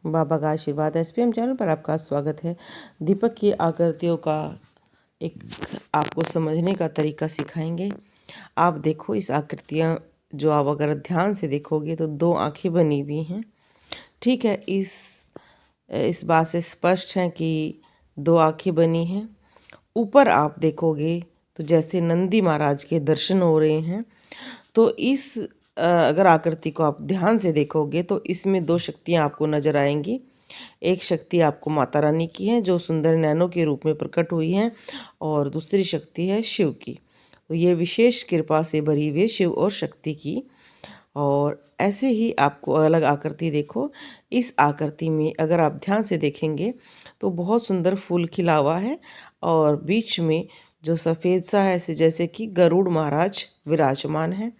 बाबा का आशीर्वाद SPM channel पर आपका स्वागत है। दीपक की आकृतियों का एक आपको समझने का तरीका सिखाएंगे। आप देखो इस आकृतियाँ जो आप अगर ध्यान से देखोगे तो दो आंखें बनी हुई हैं। ठीक है, इस बात से स्पष्ट है कि दो आंखें बनी हैं। ऊपर आप देखोगे तो जैसे नंदी महाराज के दर्शन हो रहे हैं। तो अगर आकृति को आप ध्यान से देखोगे तो इसमें दो शक्तियाँ आपको नजर आएंगी। एक शक्ति आपको माता रानी की है जो सुंदर नैनों के रूप में प्रकट हुई है, और दूसरी शक्ति है शिव की। तो ये विशेष कृपा से भरी हुई शिव और शक्ति की। और ऐसे ही आपको अलग आकृति देखो। इस आकृति में अगर आप ध्यान से देखेंगे तो बहुत सुंदर फूल खिला हुआ है, और बीच में जो सफ़ेद सा है ऐसे जैसे कि गरुड़ महाराज विराजमान है।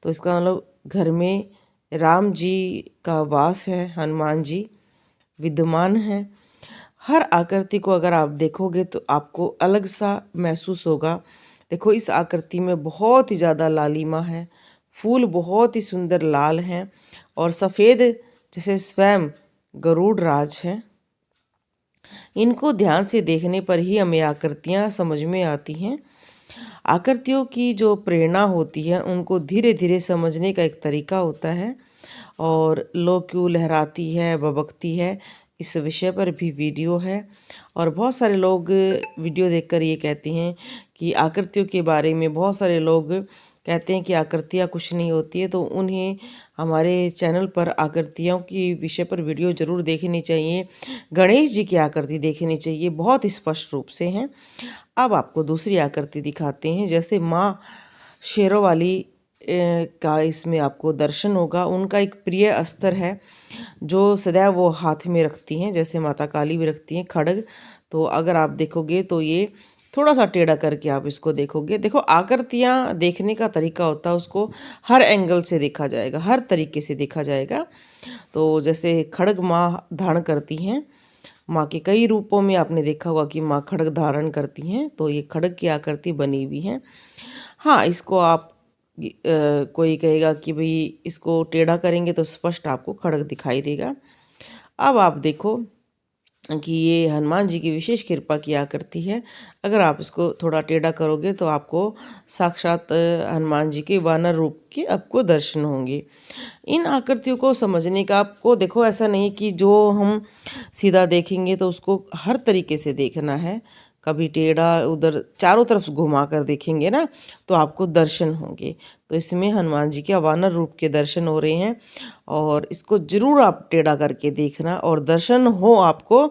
तो इसका मतलब घर में राम जी का वास है, हनुमान जी विद्यमान है। हर आकृति को अगर आप देखोगे तो आपको अलग सा महसूस होगा। देखो इस आकृति में बहुत ही ज़्यादा लालिमा है, फूल बहुत ही सुंदर लाल हैं और सफ़ेद जैसे स्वयं गरुड़ राज हैं। इनको ध्यान से देखने पर ही हमें आकृतियाँ समझ में आती हैं। आकृतियों की जो प्रेरणा होती है उनको धीरे धीरे समझने का एक तरीका होता है। और लो क्यों लहराती है बबकती है, इस विषय पर भी वीडियो है। और बहुत सारे लोग वीडियो देखकर ये कहते हैं कि आकृतियों के बारे में, बहुत सारे लोग कहते हैं कि आकृतियाँ कुछ नहीं होती है। तो उन्हें हमारे चैनल पर आकृतियों की विषय पर वीडियो ज़रूर देखनी चाहिए। गणेश जी की आकृति देखनी चाहिए, बहुत स्पष्ट रूप से हैं। अब आपको दूसरी आकृति दिखाते हैं। जैसे माँ शेरों वाली का इसमें आपको दर्शन होगा। उनका एक प्रिय अस्त्र है जो सदैव वो हाथ में रखती हैं, जैसे माता काली भी रखती हैं खड्ग। तो अगर आप देखोगे तो ये थोड़ा सा टेढ़ा करके आप इसको देखोगे। देखो आकृतियाँ देखने का तरीका होता है, उसको हर एंगल से देखा जाएगा, हर तरीके से देखा जाएगा। तो जैसे खड्ग माँ धारण करती हैं, माँ के कई रूपों में आपने देखा होगा कि माँ खड्ग धारण करती हैं। तो ये खड्ग की आकृति बनी हुई है। हाँ, इसको आप कोई कहेगा कि भाई इसको टेढ़ा करेंगे तो स्पष्ट आपको खड्ग दिखाई देगा। अब आप देखो कि ये हनुमान जी की विशेष कृपा की आकृति है। अगर आप इसको थोड़ा टेढ़ा करोगे तो आपको साक्षात हनुमान जी के वानर रूप के आपको दर्शन होंगे। इन आकृतियों को समझने का आपको देखो, ऐसा नहीं कि जो हम सीधा देखेंगे तो उसको हर तरीके से देखना है। कभी टेढ़ा, उधर चारों तरफ घुमा कर देखेंगे ना तो आपको दर्शन होंगे। तो इसमें हनुमान जी के वानर रूप के दर्शन हो रहे हैं, और इसको जरूर आप टेढ़ा करके देखना और दर्शन हो आपको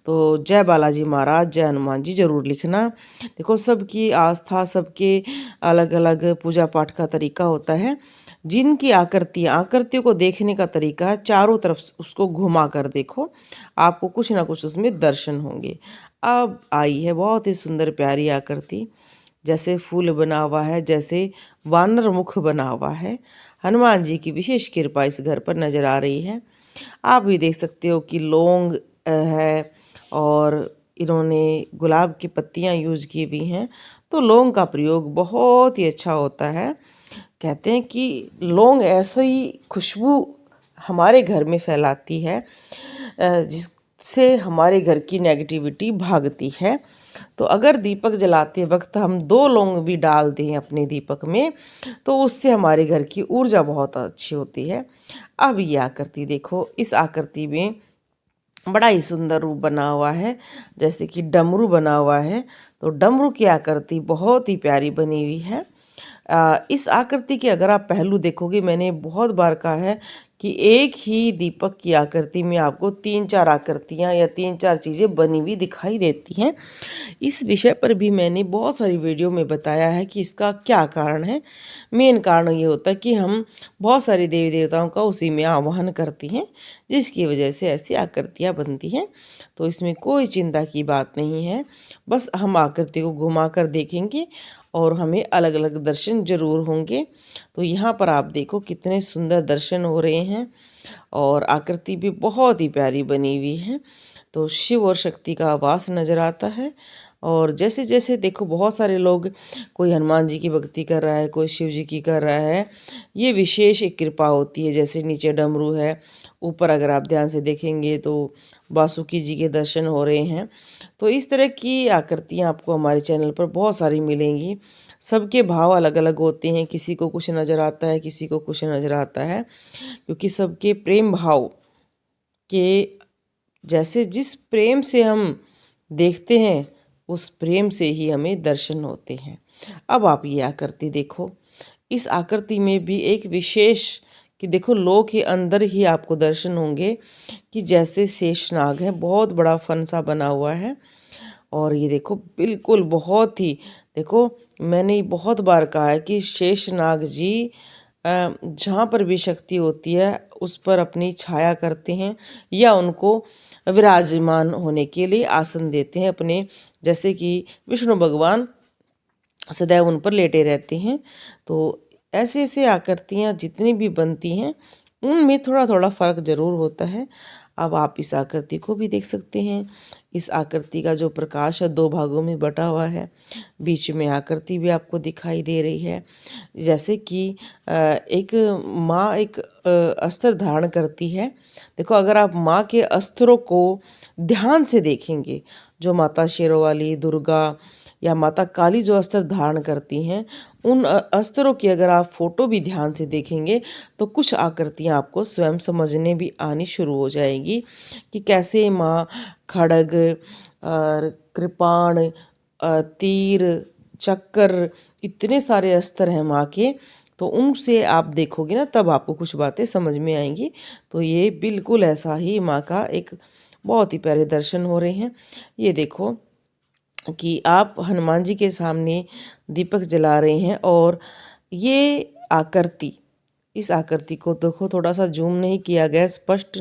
तो जय बालाजी महाराज, जय हनुमान जी जरूर लिखना। देखो सबकी आस्था, सबके अलग अलग पूजा पाठ का तरीका होता है। जिनकी आकृतियों को देखने का तरीका है, चारों तरफ उसको घुमा कर देखो, आपको कुछ ना कुछ उसमें दर्शन होंगे। अब आई है बहुत ही सुंदर प्यारी आकृति। जैसे फूल बना हुआ है, जैसे वानर मुख बना हुआ है। हनुमान जी की विशेष कृपा इस घर पर नजर आ रही है। आप भी देख सकते हो कि लौंग है, और इन्होंने गुलाब की पत्तियां यूज की हुई हैं। तो लौंग का प्रयोग बहुत ही अच्छा होता है। कहते हैं कि लौंग ऐसी खुशबू हमारे घर में फैलाती है जिससे हमारे घर की नेगेटिविटी भागती है। तो अगर दीपक जलाते वक्त हम दो लौंग भी डाल दें अपने दीपक में तो उससे हमारे घर की ऊर्जा बहुत अच्छी होती है। अब ये आकृति देखो, इस आकृति में बड़ा ही सुंदर रूप बना हुआ है, जैसे कि डमरू बना हुआ है। तो डमरू की आकृति बहुत ही प्यारी बनी हुई है। इस आकृति के अगर आप पहलू देखोगे, मैंने बहुत बार कहा है कि एक ही दीपक की आकृति में आपको तीन चार आकृतियाँ या तीन चार चीज़ें बनी हुई दिखाई देती हैं। इस विषय पर भी मैंने बहुत सारी वीडियो में बताया है कि इसका क्या कारण है। मेन कारण ये होता है कि हम बहुत सारे देवी देवताओं का उसी में आवाहन करते हैं, जिसकी वजह से ऐसी आकृतियाँ बनती हैं। तो इसमें कोई चिंता की बात नहीं है, बस हम आकृति को घुमा कर देखेंगे और हमें अलग अलग दर्शन जरूर होंगे। तो यहाँ पर आप देखो कितने सुंदर दर्शन हो रहे हैं, और आकृति भी बहुत ही प्यारी बनी हुई है। तो शिव और शक्ति का वास नजर आता है। और जैसे जैसे देखो बहुत सारे लोग, कोई हनुमान जी की भक्ति कर रहा है, कोई शिव जी की कर रहा है, ये विशेष एक कृपा होती है। जैसे नीचे डमरू है, ऊपर अगर आप ध्यान से देखेंगे तो वासुकी जी के दर्शन हो रहे हैं। तो इस तरह की आकृतियाँ आपको हमारे चैनल पर बहुत सारी मिलेंगी। सबके भाव अलग अलग होते हैं, किसी को कुछ नज़र आता है, किसी को कुछ नज़र आता है, क्योंकि सबके प्रेम भाव के, जैसे जिस प्रेम से हम देखते हैं उस प्रेम से ही हमें दर्शन होते हैं। अब आप ये आकृति देखो, इस आकृति में भी एक विशेष, कि देखो लो के अंदर ही आपको दर्शन होंगे कि जैसे शेषनाग है, बहुत बड़ा फन सा बना हुआ है। और ये देखो बिल्कुल बहुत ही, देखो मैंने ये बहुत बार कहा है कि शेषनाग जी जहाँ पर भी शक्ति होती है उस पर अपनी छाया करते हैं, या उनको विराजमान होने के लिए आसन देते हैं अपने, जैसे कि विष्णु भगवान सदैव उन पर लेटे रहते हैं। तो ऐसे ऐसे आकृतियाँ जितनी भी बनती हैं उनमें थोड़ा थोड़ा फ़र्क ज़रूर होता है। अब आप इस आकृति को भी देख सकते हैं। इस आकृति का जो प्रकाश है 2 भागों में बटा हुआ है, बीच में आकृति भी आपको दिखाई दे रही है। जैसे कि एक माँ एक अस्त्र धारण करती है। देखो अगर आप माँ के अस्त्रों को ध्यान से देखेंगे, जो माता शेरोवाली, दुर्गा या माता काली जो अस्त्र धारण करती हैं, उन अस्त्रों की अगर आप फोटो भी ध्यान से देखेंगे तो कुछ आकृतियाँ आपको स्वयं समझने भी आनी शुरू हो जाएगी कि कैसे माँ खड्ग और कृपाण, तीर, चक्र, इतने सारे अस्त्र हैं माँ के। तो उनसे आप देखोगे ना तब आपको कुछ बातें समझ में आएंगी। तो ये बिल्कुल ऐसा ही माँ का एक बहुत ही प्यारे दर्शन हो रहे हैं। ये देखो कि आप हनुमान जी के सामने दीपक जला रहे हैं, और ये आकृति, इस आकृति को देखो, थोड़ा सा जूम नहीं किया गया, स्पष्ट